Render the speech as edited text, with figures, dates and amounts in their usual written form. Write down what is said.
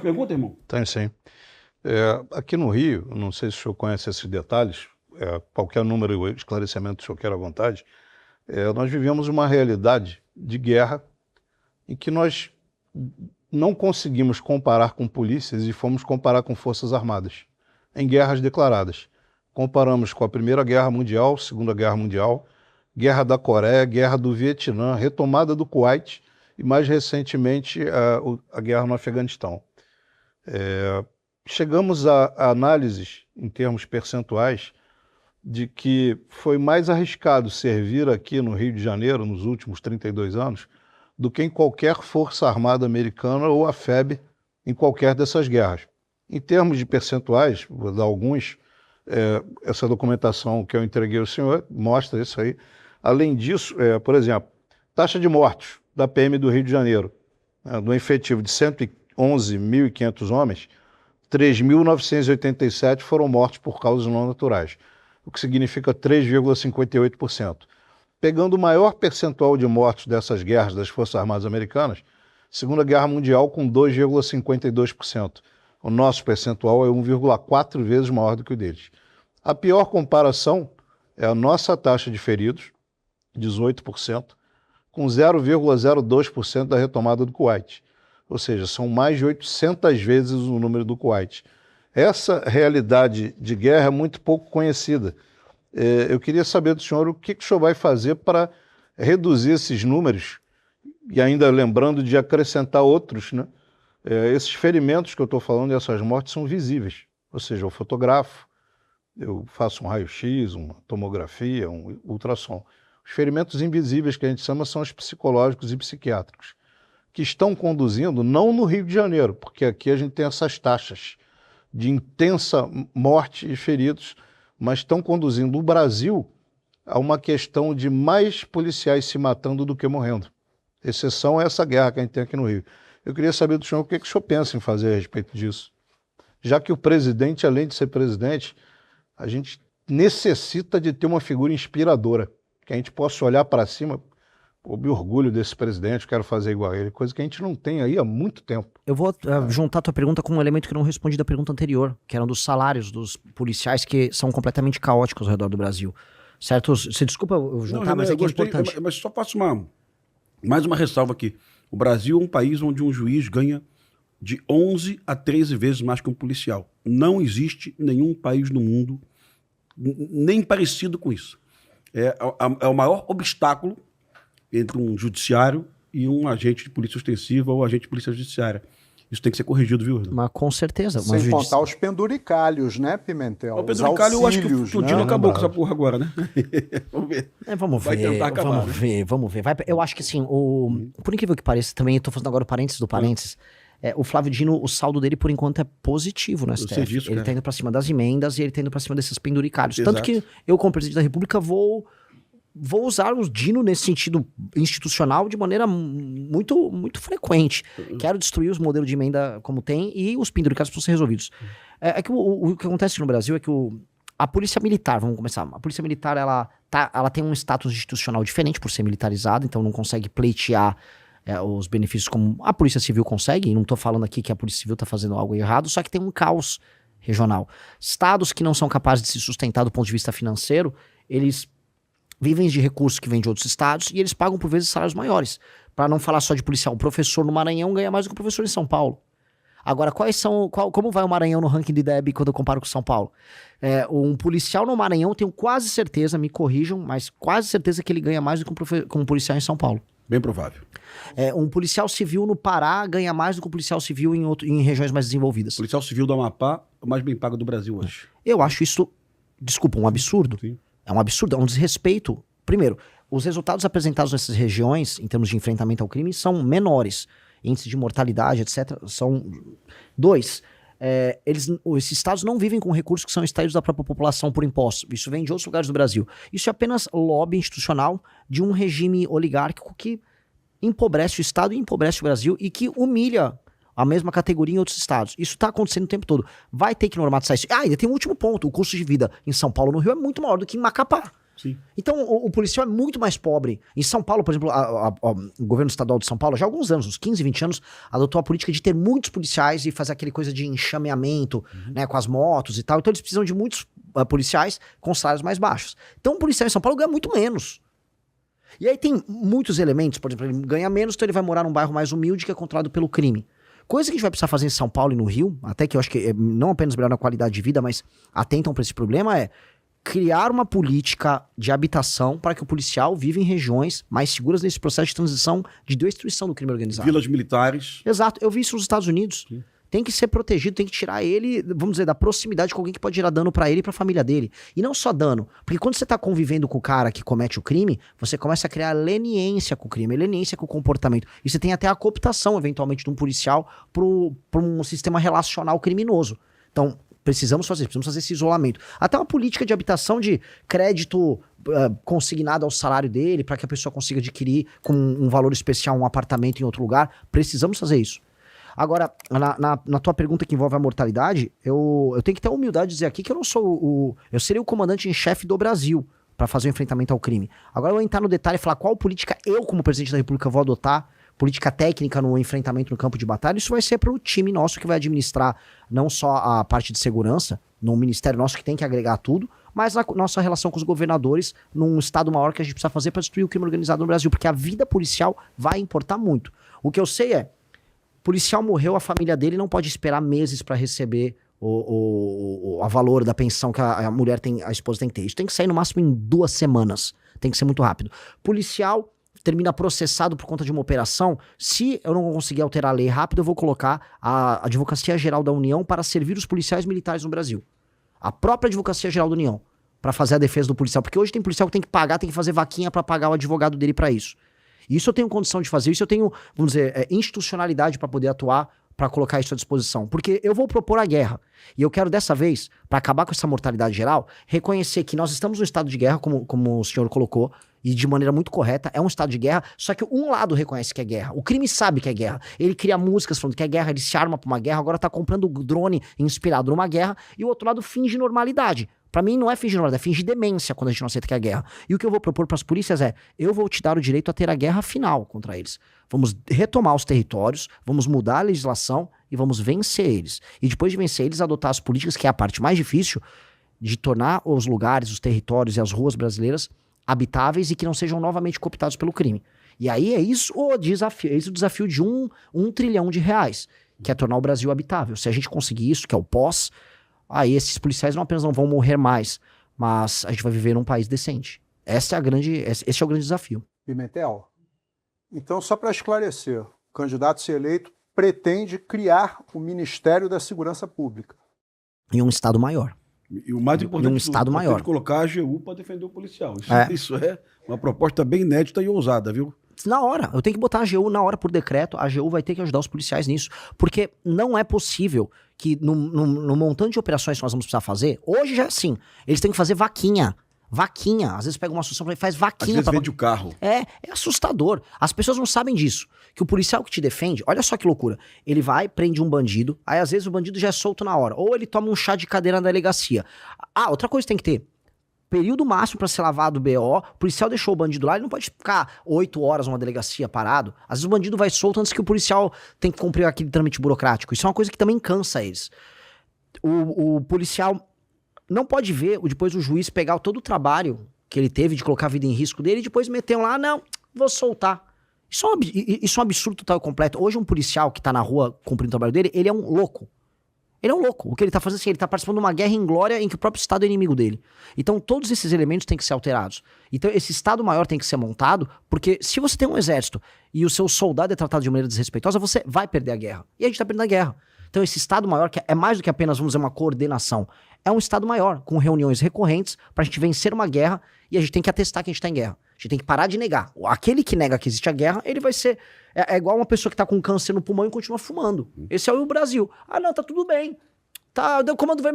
Pergunta, irmão? Tem sim. Aqui no Rio, não sei se o senhor conhece esses detalhes, qualquer número de esclarecimento que o senhor queira à vontade, nós vivemos uma realidade de guerra em que nós não conseguimos comparar com polícias e fomos comparar com forças armadas, em guerras declaradas. Comparamos com a Primeira Guerra Mundial, Segunda Guerra Mundial, Guerra da Coreia, Guerra do Vietnã, retomada do Kuwait e, mais recentemente, a guerra no Afeganistão. Chegamos a análises, em termos percentuais, de que foi mais arriscado servir aqui no Rio de Janeiro, nos últimos 32 anos, do que em qualquer força armada americana ou a FEB em qualquer dessas guerras. Em termos de percentuais, vou dar alguns, essa documentação que eu entreguei ao senhor mostra isso aí. Além disso, por exemplo, taxa de mortos da PM do Rio de Janeiro, do efetivo de 111.500 homens, 3.987 foram mortos por causas não naturais, o que significa 3,58%. Pegando o maior percentual de mortos dessas guerras das Forças Armadas Americanas, Segunda Guerra Mundial com 2,52%. O nosso percentual é 1,4 vezes maior do que o deles. A pior comparação é a nossa taxa de feridos, 18%, com 0,02% da retomada do Kuwait. Ou seja, são mais de 800 vezes o número do Kuwait. Essa realidade de guerra é muito pouco conhecida. Eu queria saber do senhor o que o senhor vai fazer para reduzir esses números e ainda lembrando de acrescentar outros, né? Esses ferimentos que eu estou falando e essas mortes são visíveis. Ou seja, eu fotografo, eu faço um raio-x, uma tomografia, um ultrassom. Os ferimentos invisíveis que a gente chama são os psicológicos e psiquiátricos, que estão conduzindo, não no Rio de Janeiro, porque aqui a gente tem essas taxas de intensa morte e feridos, mas estão conduzindo o Brasil a uma questão de mais policiais se matando do que morrendo. Exceção é essa guerra que a gente tem aqui no Rio. Eu queria saber do senhor o que o senhor pensa em fazer a respeito disso. Já que o presidente, além de ser presidente, a gente necessita de ter uma figura inspiradora, que a gente possa olhar para cima. Eu me orgulho desse presidente, quero fazer igual a ele, coisa que a gente não tem aí há muito tempo. Eu vou juntar a tua pergunta com um elemento que eu não respondi da pergunta anterior, que eram dos salários dos policiais, que são completamente caóticos ao redor do Brasil. Certo? Você desculpa eu juntar, não, mas é que é importante. Mas só faço mais uma ressalva aqui. O Brasil é um país onde um juiz ganha de 11 a 13 vezes mais que um policial. Não existe nenhum país no mundo nem parecido com isso. É o maior obstáculo entre um judiciário e um agente de polícia ostensiva ou agente de polícia judiciária. Isso tem que ser corrigido, viu? Mas com certeza. Sem contar os penduricalhos, né, Pimentel? O penduricalho, eu acho que o Tudino acabou com essa porra agora, né? Vamos ver. Vamos ver. Eu acho que assim, por incrível que pareça, também eu tô fazendo agora o parênteses do parênteses, o Flávio Dino, o saldo dele, por enquanto, é positivo no STF. Disso, ele tá indo pra cima das emendas e ele tá indo pra cima desses penduricalhos. Exato. Tanto que eu, como presidente da República, vou usar o Dino nesse sentido institucional de maneira muito, muito frequente. Quero destruir os modelos de emenda como tem e os penduricalhos precisam ser resolvidos. É que o que acontece no Brasil é que a polícia militar, vamos começar, a polícia militar ela tem um status institucional diferente por ser militarizada, então não consegue pleitear os benefícios como a polícia civil consegue, e não estou falando aqui que a polícia civil está fazendo algo errado, só que tem um caos regional. Estados que não são capazes de se sustentar do ponto de vista financeiro, eles vivem de recursos que vêm de outros estados e eles pagam por vezes salários maiores. Para não falar só de policial, um professor no Maranhão ganha mais do que um professor em São Paulo. Agora, como vai o Maranhão no ranking de DEB quando eu comparo com São Paulo? Um policial no Maranhão, tenho quase certeza, me corrijam, mas quase certeza que ele ganha mais do que um policial em São Paulo. Bem provável. Um policial civil no Pará ganha mais do que um policial civil em regiões mais desenvolvidas. O policial civil do Amapá é o mais bem pago do Brasil hoje. Eu acho isso, desculpa, um absurdo. Sim. É um absurdo, é um desrespeito. Primeiro, os resultados apresentados nessas regiões, em termos de enfrentamento ao crime, são menores. Índice de mortalidade, etc. são... 2. Esses estados não vivem com recursos que são extraídos da própria população por impostos. Isso vem de outros lugares do Brasil. Isso é apenas lobby institucional de um regime oligárquico que empobrece o Estado e empobrece o Brasil e que humilha a mesma categoria em outros estados. Isso está acontecendo o tempo todo. Vai ter que normatizar isso. Ainda tem um último ponto. O custo de vida em São Paulo, no Rio, é muito maior do que em Macapá. Sim. Então, o policial é muito mais pobre. Em São Paulo, por exemplo, o governo estadual de São Paulo, já há alguns anos, uns 15, 20 anos, adotou a política de ter muitos policiais e fazer aquele coisa de enxameamento, né, com as motos e tal. Então, eles precisam de muitos policiais com salários mais baixos. Então, o policial em São Paulo ganha muito menos. E aí tem muitos elementos, por exemplo, ele ganha menos, então ele vai morar num bairro mais humilde que é controlado pelo crime. Coisa que a gente vai precisar fazer em São Paulo e no Rio, até que eu acho que não apenas melhorar a qualidade de vida, mas atentam para esse problema, é criar uma política de habitação para que o policial viva em regiões mais seguras nesse processo de transição de destruição do crime organizado. Vilas militares. Exato, eu vi isso nos Estados Unidos. Sim. Tem que ser protegido, tem que tirar ele, vamos dizer, da proximidade com alguém que pode gerar dano pra ele e pra família dele. E não só dano, porque quando você tá convivendo com o cara que comete o crime, você começa a criar leniência com o crime, leniência com o comportamento. E você tem até a cooptação, eventualmente, de um policial pra um sistema relacional criminoso. Então, precisamos fazer esse isolamento. Até uma política de habitação de crédito consignado ao salário dele, para que a pessoa consiga adquirir com um valor especial um apartamento em outro lugar. Precisamos fazer isso. Agora, na tua pergunta que envolve a mortalidade, eu tenho que ter a humildade de dizer aqui que eu não sou eu seria o comandante em chefe do Brasil para fazer o enfrentamento ao crime. Agora eu vou entrar no detalhe e falar qual política eu, como presidente da República, vou adotar, política técnica no enfrentamento no campo de batalha. Isso vai ser para o time nosso que vai administrar não só a parte de segurança, no ministério nosso que tem que agregar tudo, mas na nossa relação com os governadores, num estado maior que a gente precisa fazer para destruir o crime organizado no Brasil, porque a vida policial vai importar muito. O que eu sei é, policial morreu, a família dele não pode esperar meses para receber a valor da pensão que a mulher tem, a esposa tem que ter. Isso tem que sair no máximo em 2 semanas. Tem que ser muito rápido. Policial termina processado por conta de uma operação. Se eu não conseguir alterar a lei rápido, eu vou colocar a Advocacia Geral da União para servir os policiais militares no Brasil. A própria Advocacia Geral da União, para fazer a defesa do policial. Porque hoje tem policial que tem que pagar, tem que fazer vaquinha para pagar o advogado dele para isso. Isso eu tenho condição de fazer, isso eu tenho, vamos dizer, institucionalidade para poder atuar, para colocar isso à disposição. Porque eu vou propor a guerra. E eu quero dessa vez, para acabar com essa mortalidade geral, reconhecer que nós estamos num estado de guerra, como o senhor colocou, e de maneira muito correta, é um estado de guerra, só que um lado reconhece que é guerra. O crime sabe que é guerra. Ele cria músicas falando que é guerra, ele se arma pra uma guerra, agora tá comprando drone inspirado numa guerra, e o outro lado finge normalidade. Pra mim não é fingir normalidade, é fingir demência quando a gente não aceita que é guerra. E o que eu vou propor pras polícias é, eu vou te dar o direito a ter a guerra final contra eles. Vamos retomar os territórios, vamos mudar a legislação e vamos vencer eles. E depois de vencer eles, adotar as políticas, que é a parte mais difícil, de tornar os lugares, os territórios e as ruas brasileiras habitáveis e que não sejam novamente cooptados pelo crime. E aí é isso o desafio, é isso o desafio de um trilhão de reais, que é tornar o Brasil habitável. Se a gente conseguir isso, que é o pós, aí esses policiais não apenas não vão morrer mais, mas a gente vai viver num país decente. Esse é o grande desafio. Pimentel, então só para esclarecer, o candidato a ser eleito pretende criar o Ministério da Segurança Pública. Em um estado maior. E o mais importante, um estado maior. Colocar a AGU para defender o policial. Isso é uma proposta bem inédita e ousada, viu? Na hora, eu tenho que botar a AGU na hora por decreto, a AGU vai ter que ajudar os policiais nisso, porque não é possível que no montante de operações que nós vamos precisar fazer, hoje já é assim, eles têm que fazer vaquinha, às vezes pega uma associação e faz vaquinha. Às vezes vende o carro. É assustador, as pessoas não sabem disso, que o policial que te defende, olha só que loucura, ele vai, prende um bandido, aí às vezes o bandido já é solto na hora, ou ele toma um chá de cadeira na delegacia. Outra coisa que tem que ter, período máximo pra ser lavado o BO, o policial deixou o bandido lá, ele não pode ficar 8 horas numa delegacia parado. Às vezes o bandido vai solto antes que o policial tem que cumprir aquele trâmite burocrático. Isso é uma coisa que também cansa eles. O policial não pode ver depois o juiz pegar todo o trabalho que ele teve de colocar a vida em risco dele e depois meter lá, não, vou soltar. Isso é um absurdo total e completo. Hoje um policial que tá na rua cumprindo o trabalho dele, ele é um louco. Ele é um louco. O que ele tá fazendo é assim, ele tá participando de uma guerra inglória em que o próprio Estado é inimigo dele. Então todos esses elementos têm que ser alterados. Então esse Estado maior tem que ser montado, porque se você tem um exército e o seu soldado é tratado de maneira desrespeitosa, você vai perder a guerra. E a gente tá perdendo a guerra. Então esse Estado maior, que é mais do que apenas, vamos dizer, uma coordenação, é um Estado maior, com reuniões recorrentes pra gente vencer uma guerra, e a gente tem que atestar que a gente tá em guerra. A gente tem que parar de negar. Aquele que nega que existe a guerra, ele vai ser... É igual uma pessoa que tá com câncer no pulmão e continua fumando. Esse é o Brasil. Não, tá tudo bem. Tá, deu comando vermelho.